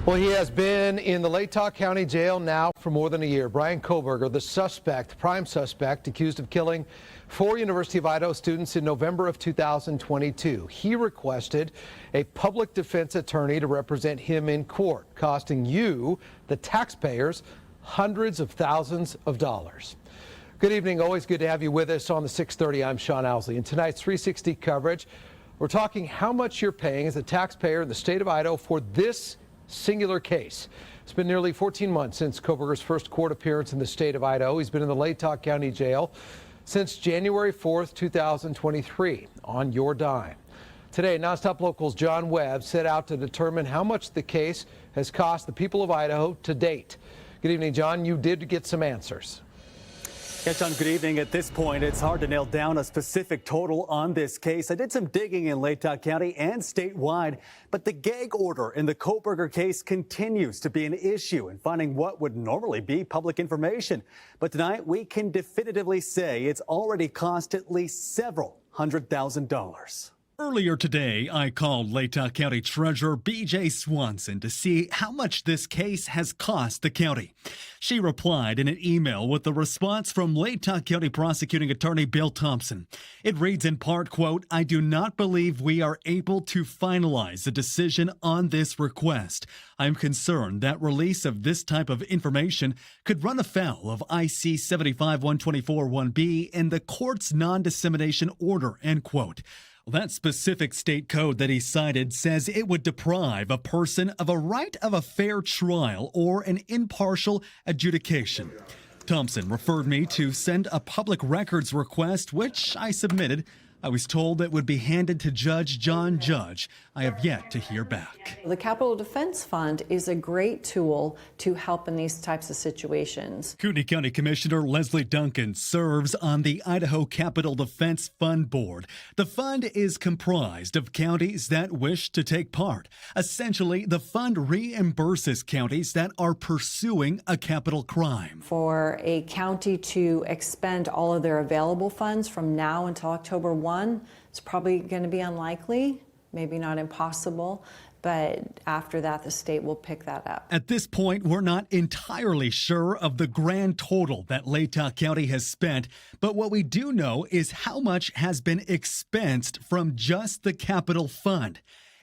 Well, he has been in the Latah County Jail now for more than a year. Bryan Kohberger, the prime suspect, accused of killing 4 University of Idaho students in November of 2022. He requested a public defense attorney to represent him in court, costing you, the taxpayers, hundreds of thousands of dollars. Good evening. Always good to have you with us on the 6:30. I'm Sean Owsley. In tonight's 360 coverage, we're talking how much you're paying as a taxpayer in the state of Idaho for this singular case. It's been nearly 14 months since Kohberger's first court appearance in the state of Idaho. He's been in the Latah County Jail since January 4th, 2023, on your dime. Today, Nonstop Local's John Webb set out to determine how much the case has cost the people of Idaho to date. Good evening, John. You did get some answers. Yeah, John, good evening. At this point, it's hard to nail down a specific total on this case. I did some digging in Latah County and statewide, but the gag order in the Kohberger case continues to be an issue in finding what would normally be public information. But tonight, we can definitively say it's already cost at least several $100,000. Earlier today, I called Latah County Treasurer B.J. Swanson to see how much this case has cost the county. She replied in an email with the response from Latah County Prosecuting Attorney Bill Thompson. It reads in part, quote, "I do not believe we are able to finalize a decision on this request. I'm concerned that release of this type of information could run afoul of IC 75-124-1B and the court's non-dissemination order," end quote. That specific state code that he cited says it would deprive a person of a right of a fair trial or an impartial adjudication. Thompson referred me to send a public records request, which I submitted. I was told it would be handed to Judge John Judge. I have yet to hear back. The Capital Defense Fund is a great tool to help in these types of situations. Kootenai County Commissioner Leslie Duncan serves on the Idaho Capital Defense Fund Board. The fund is comprised of counties that wish to take part. Essentially, the fund reimburses counties that are pursuing a capital crime. For a county to expend all of their available funds from now until October 1, it's probably going to be unlikely, maybe not impossible, but after that, the state will pick that up. At this point, we're not entirely sure of the grand total that Latah County has spent, but what we do know is how much has been expensed from just the capital fund.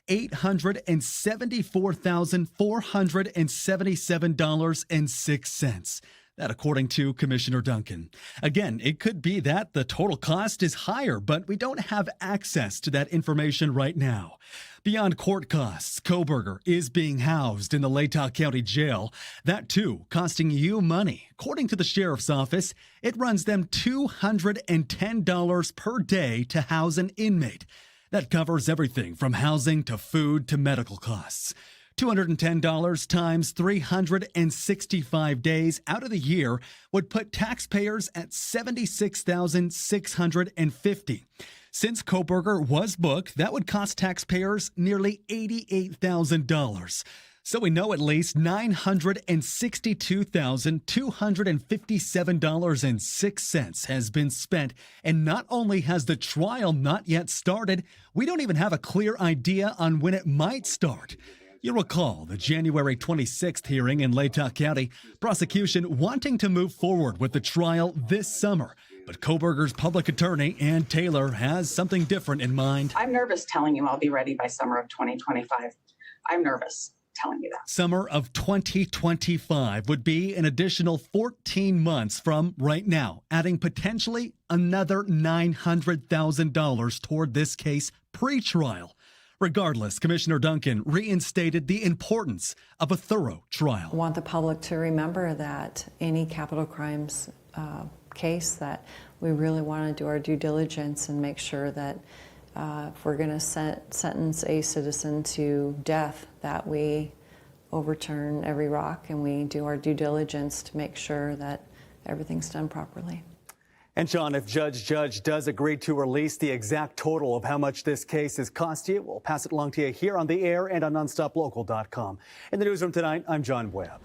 $874,477.06. That according to Commissioner Duncan. Again, it could be that the total cost is higher, but we don't have access to that information right now. Beyond court costs, Kohberger is being housed in the Latah County Jail. That too, costing you money. According to the sheriff's office, it runs them $210 per day to house an inmate. That covers everything from housing to food to medical costs. $210 times 365 days out of the year would put taxpayers at $76,650. Since Kohberger was booked, that would cost taxpayers nearly $88,000. So we know at least $962,257.06 has been spent. And not only has the trial not yet started, we don't even have a clear idea on when it might start. You'll recall the January 26th hearing in Latah County, prosecution wanting to move forward with the trial this summer. But Kohberger's public attorney, Ann Taylor, has something different in mind. I'm nervous telling you I'll be ready by summer of 2025. I'm nervous telling you that. Summer of 2025 would be an additional 14 months from right now, adding potentially another $900,000 toward this case pre-trial. Regardless, Commissioner Duncan reinstated the importance of a thorough trial. I want the public to remember that any capital crimes case, that we really want to do our due diligence and make sure that if we're going to sentence a citizen to death, that we overturn every rock and we do our due diligence to make sure that everything's done properly. And John, if Judge Judge does agree to release the exact total of how much this case has cost you, we'll pass it along to you here on the air and on nonstoplocal.com. In the newsroom tonight, I'm John Webb.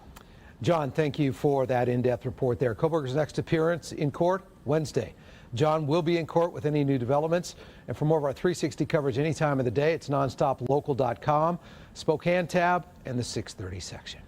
John, thank you for that in-depth report there. Kohberger's next appearance in court Wednesday. John will be in court with any new developments. And for more of our 360 coverage any time of the day, it's nonstoplocal.com, Spokane tab, and the 630 section.